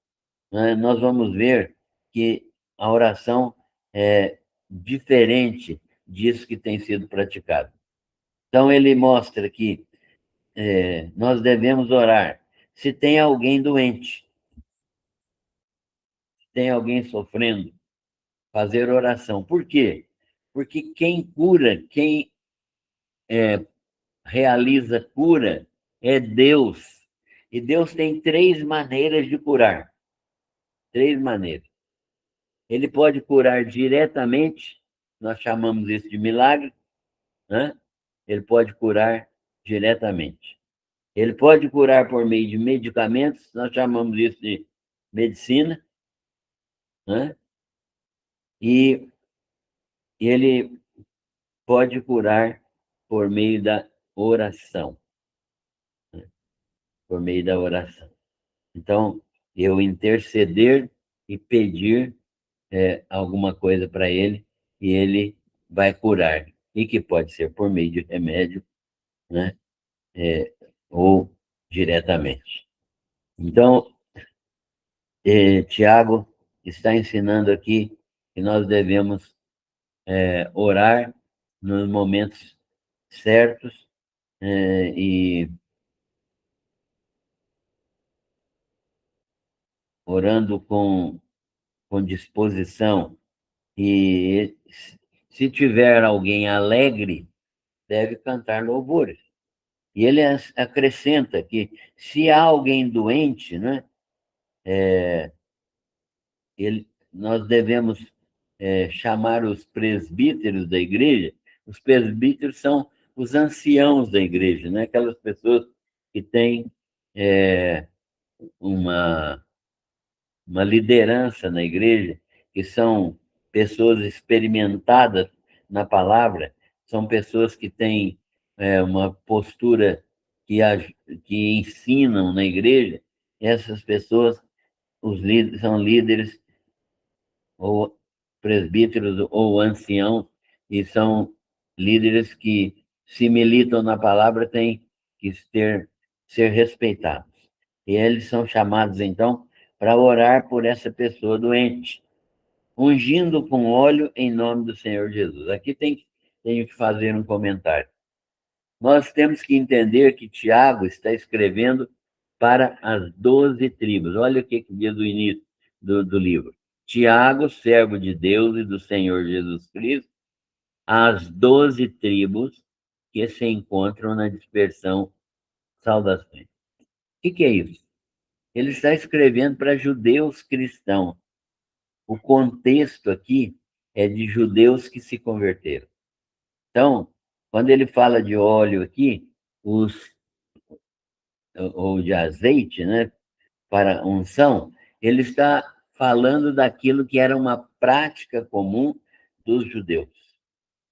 né, nós vamos ver que a oração é diferente disso que tem sido praticado. Então, ele mostra que nós devemos orar se tem alguém doente. tem alguém sofrendo, fazer oração. Por quê? Porque quem cura, quem realiza cura é Deus. E Deus tem três maneiras de curar. Três maneiras. Ele pode curar diretamente, nós chamamos isso de milagre, né? Ele pode curar diretamente. Ele pode curar por meio de medicamentos, nós chamamos isso de medicina, né? E ele pode curar por meio da oração, né? Por meio da oração. Então, eu interceder e pedir alguma coisa para ele, e ele vai curar. E que pode ser por meio de remédio, né? Ou diretamente. Então, Tiago está ensinando aqui que nós devemos orar nos momentos certos, e orando com disposição. E se tiver alguém alegre, deve cantar louvores. E ele acrescenta que se há alguém doente, né, nós devemos chamar os presbíteros da igreja. Os presbíteros são os anciãos da igreja, né? Aquelas pessoas que têm uma liderança na igreja, que são pessoas experimentadas na palavra, são pessoas que têm uma postura que ensinam na igreja. Essas pessoas, os líderes, são líderes ou presbíteros ou anciãos, e são líderes que se militam na palavra, têm que ser respeitados. E eles são chamados, então, para orar por essa pessoa doente, ungindo com óleo em nome do Senhor Jesus. Aqui tenho que fazer um comentário. Nós temos que entender que Tiago está escrevendo para as 12 tribos. Olha o que diz o início do livro. Tiago, servo de Deus e do Senhor Jesus Cristo, às 12 tribos que se encontram na dispersão, saudações. O que é isso? Ele está escrevendo para judeus cristãos. O contexto aqui é de judeus que se converteram. Então, quando ele fala de óleo aqui, ou de azeite, né, para unção, ele está falando daquilo que era uma prática comum dos judeus,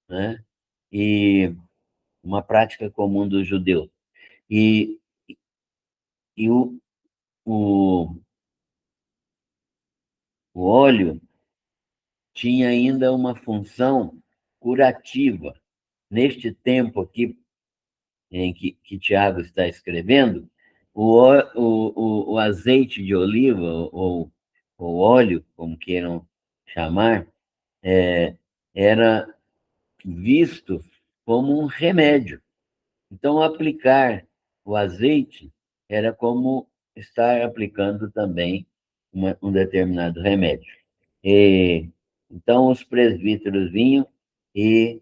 né? E uma prática comum dos judeus. E, e o, o óleo tinha ainda uma função curativa. Neste tempo aqui em que Tiago está escrevendo, o azeite de oliva, ou o óleo, como queiram chamar, era visto como um remédio. Então, aplicar o azeite era como estar aplicando também um determinado remédio. Então, os presbíteros vinham e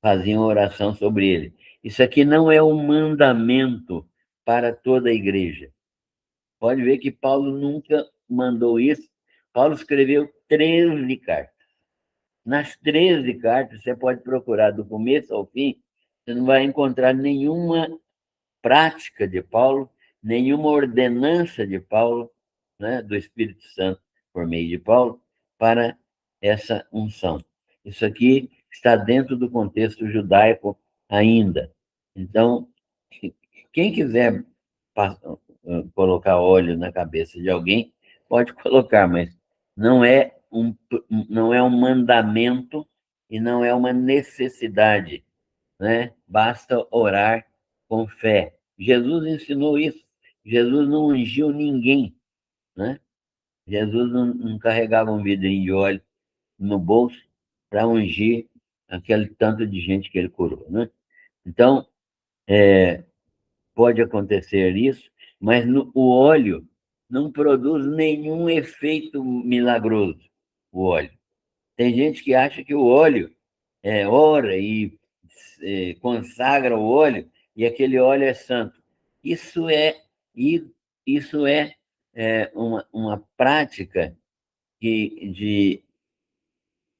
faziam oração sobre ele. Isso aqui não é um mandamento para toda a igreja. Pode ver que Paulo nunca mandou isso. Paulo escreveu 13 cartas. Nas 13 cartas, você pode procurar do começo ao fim, você não vai encontrar nenhuma prática de Paulo, nenhuma ordenança de Paulo, né, do Espírito Santo por meio de Paulo, para essa unção. Isso aqui está dentro do contexto judaico ainda. Então, quem quiser colocar óleo na cabeça de alguém, pode colocar, mas não é um mandamento e não é uma necessidade, né? Basta orar com fé. Jesus ensinou isso. Jesus não ungiu ninguém, né? Jesus não carregava um vidrinho de óleo no bolso para ungir aquele tanto de gente que ele curou, né? Então, pode acontecer isso, mas o óleo não produz nenhum efeito milagroso, o óleo. Tem gente que acha que o óleo ora e consagra o óleo e aquele óleo é santo. Isso é, isso uma prática que,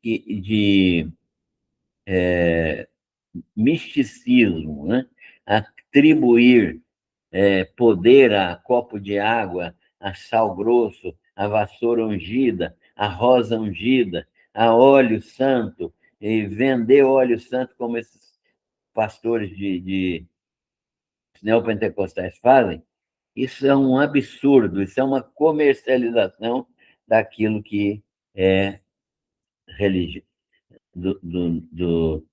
de misticismo, né? Atribuir poder a copo de água, a sal grosso, a vassoura ungida, a rosa ungida, a óleo santo, e vender óleo santo como esses pastores de neopentecostais fazem, isso é um absurdo, isso é uma comercialização daquilo que é religião, do,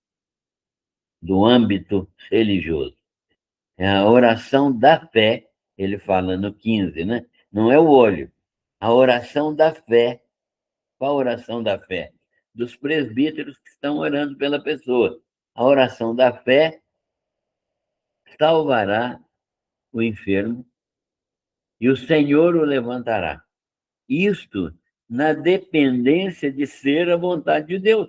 do âmbito religioso. É a oração da fé, ele fala no 15, né? Não é o olho. A oração da fé. Qual a oração da fé? Dos presbíteros que estão orando pela pessoa. A oração da fé salvará o enfermo e o Senhor o levantará. Isto na dependência de ser a vontade de Deus.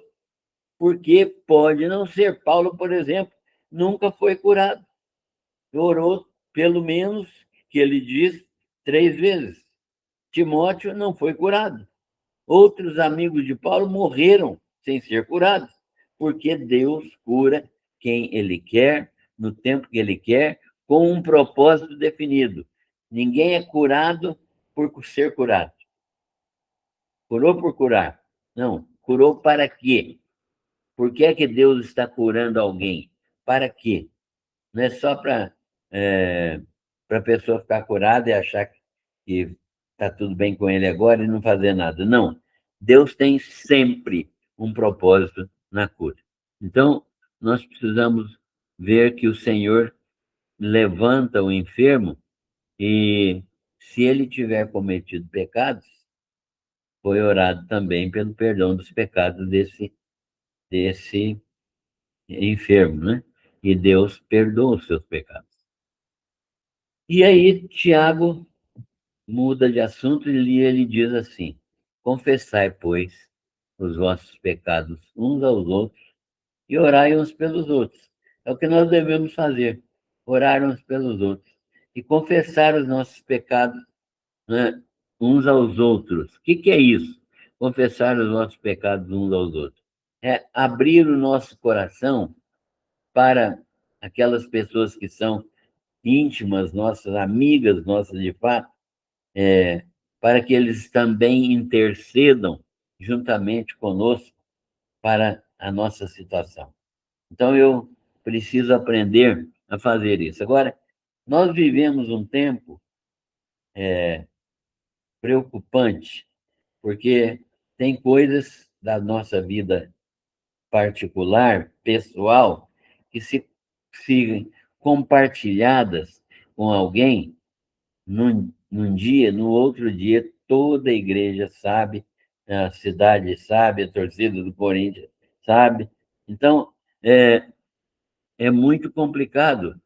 Porque pode não ser. Paulo, por exemplo, nunca foi curado. Orou, pelo menos, que ele diz, 3 vezes. Timóteo não foi curado. Outros amigos de Paulo morreram sem ser curados, porque Deus cura quem ele quer, no tempo que ele quer, com um propósito definido. Ninguém é curado por ser curado. Curou por curar. Não, curou para quê? Por que é que Deus está curando alguém? Para quê? Não é só para a pessoa ficar curada e achar que está tudo bem com ele agora e não fazer nada. Não. Deus tem sempre um propósito na cura. Então, nós precisamos ver que o Senhor levanta o enfermo e, se ele tiver cometido pecados, foi orado também pelo perdão dos pecados desse enfermo, né? E Deus perdoa os seus pecados. E aí, Tiago muda de assunto e ele diz assim: confessai, pois, os vossos pecados uns aos outros e orai uns pelos outros. É o que nós devemos fazer, orar uns pelos outros e confessar os nossos pecados, né, uns aos outros. O que é isso? Confessar os nossos pecados uns aos outros. É abrir o nosso coração para aquelas pessoas que são íntimas nossas, amigas nossas de fato, para que eles também intercedam juntamente conosco para a nossa situação. Então, eu preciso aprender a fazer isso. Agora, nós vivemos um tempo preocupante, porque tem coisas da nossa vida particular, pessoal, que se compartilhadas com alguém, num dia, no outro dia, toda a igreja sabe, a cidade sabe, a torcida do Corinthians sabe. Então, é muito complicado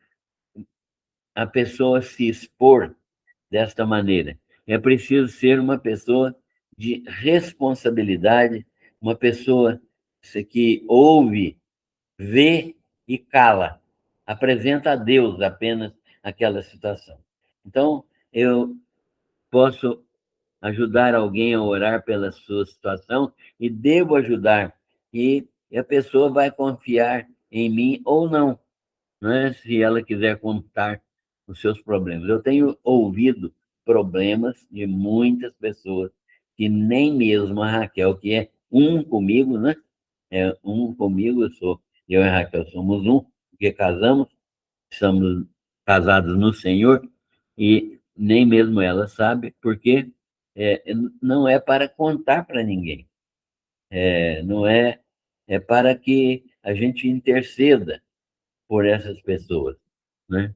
a pessoa se expor desta maneira. É preciso ser uma pessoa de responsabilidade, uma pessoa que ouve, vê e cala. Apresenta a Deus apenas aquela situação. Então, eu posso ajudar alguém a orar pela sua situação e devo ajudar. E a pessoa vai confiar em mim ou não, não é? Se ela quiser contar os seus problemas. Eu tenho ouvido problemas de muitas pessoas que nem mesmo a Raquel, que é um comigo, né? É um comigo, eu e a Raquel somos um, porque casamos, estamos casados no Senhor, e nem mesmo ela sabe, porque não é para contar para ninguém, não é, é para que a gente interceda por essas pessoas, né?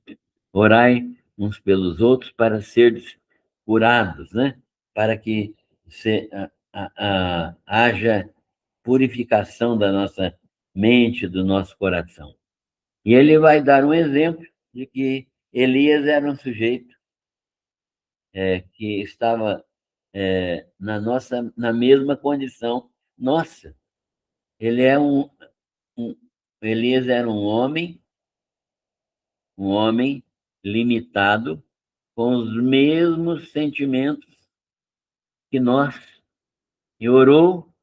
Orai uns pelos outros para seres curados, né? Para que haja purificação da nossa mente, do nosso coração. E ele vai dar um exemplo de que Elias era um sujeito que estava na mesma condição nossa. Ele é Elias era um homem limitado, com os mesmos sentimentos que nós, e orou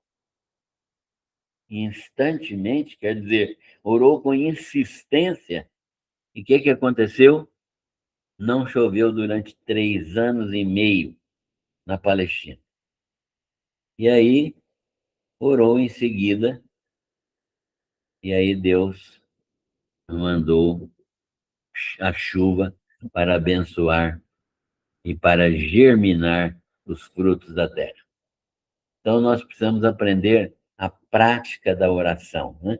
instantemente, quer dizer, orou com insistência. E o que aconteceu? Não choveu durante 3 anos e meio na Palestina. E aí, orou em seguida, e aí Deus mandou a chuva para abençoar e para germinar os frutos da terra. Então, nós precisamos aprender a prática da oração, né?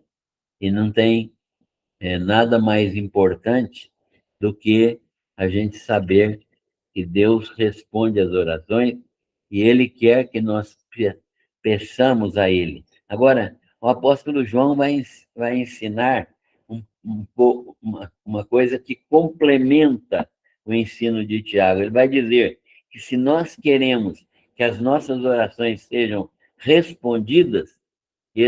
E não tem nada mais importante do que a gente saber que Deus responde às orações e Ele quer que nós peçamos a Ele. Agora, o apóstolo João vai ensinar uma coisa que complementa o ensino de Tiago. Ele vai dizer que se nós queremos que as nossas orações sejam respondidas,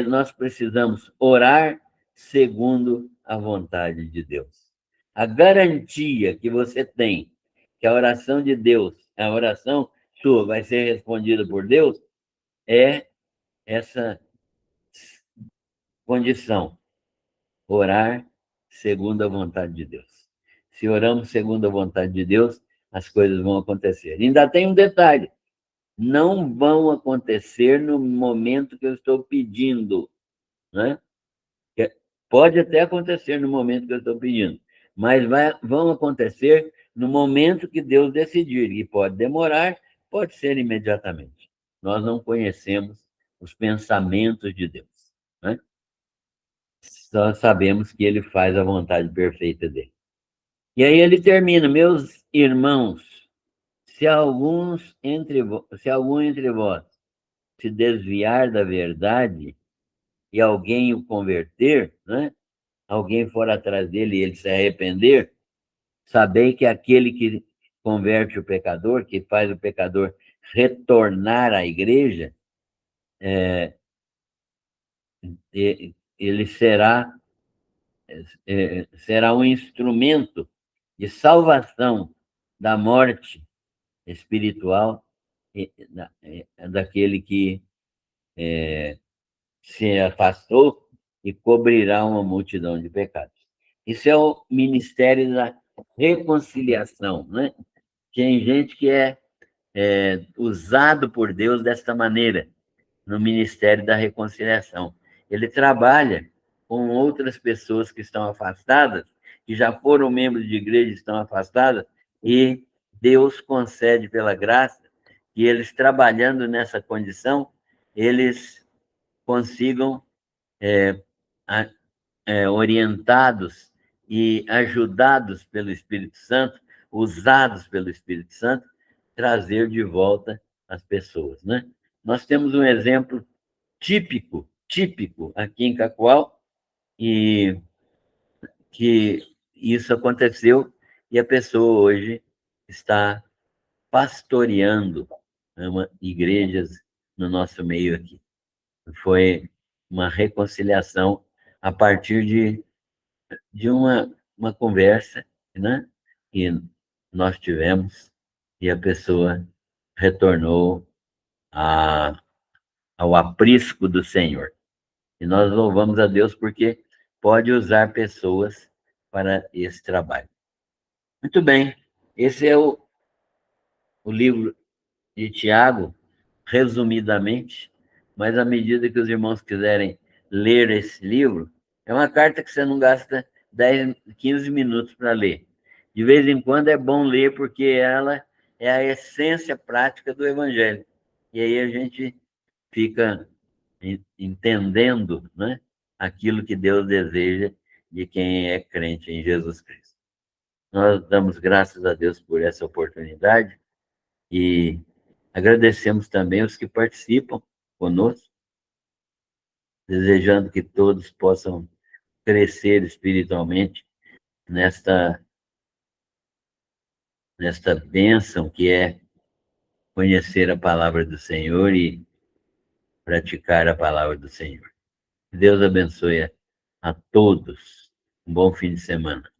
nós precisamos orar segundo a vontade de Deus. A garantia que você tem que a oração de Deus, a oração sua vai ser respondida por Deus, é essa condição: orar segundo a vontade de Deus. Se oramos segundo a vontade de Deus, as coisas vão acontecer. Ainda tem um detalhe: não vão acontecer no momento que eu estou pedindo, né? Pode até acontecer no momento que eu estou pedindo, mas vão acontecer no momento que Deus decidir, e pode demorar, pode ser imediatamente. Nós não conhecemos os pensamentos de Deus, né? Só sabemos que Ele faz a vontade perfeita dele. E aí ele termina: meus irmãos, se algum entre vós se desviar da verdade e alguém o converter, né? Alguém for atrás dele e ele se arrepender, sabei que aquele que converte o pecador, que faz o pecador retornar à igreja, ele será um instrumento de salvação da morte espiritual daquele que se afastou e cobrirá uma multidão de pecados. Isso é o ministério da reconciliação, né? Tem gente que é usado por Deus desta maneira, no ministério da reconciliação. Ele trabalha com outras pessoas que estão afastadas, que já foram membros de igreja e estão afastadas, e Deus concede pela graça que eles, trabalhando nessa condição, eles consigam, orientados e ajudados pelo Espírito Santo, usados pelo Espírito Santo, trazer de volta as pessoas, né? Nós temos um exemplo típico aqui em Cacoal, e que isso aconteceu, e a pessoa hoje está pastoreando igrejas no nosso meio aqui. Foi uma reconciliação a partir de uma conversa, né, que nós tivemos, e a pessoa retornou ao aprisco do Senhor. E nós louvamos a Deus porque pode usar pessoas para esse trabalho. Muito bem, esse é o livro de Tiago, resumidamente, mas à medida que os irmãos quiserem ler esse livro, é uma carta que você não gasta 10, 15 minutos para ler. De vez em quando é bom ler, porque ela é a essência prática do Evangelho. E aí a gente fica entendendo, né, aquilo que Deus deseja de quem é crente em Jesus Cristo. Nós damos graças a Deus por essa oportunidade e agradecemos também os que participam conosco, desejando que todos possam crescer espiritualmente nesta bênção que é conhecer a palavra do Senhor e praticar a palavra do Senhor. Deus abençoe a todos. Um bom fim de semana.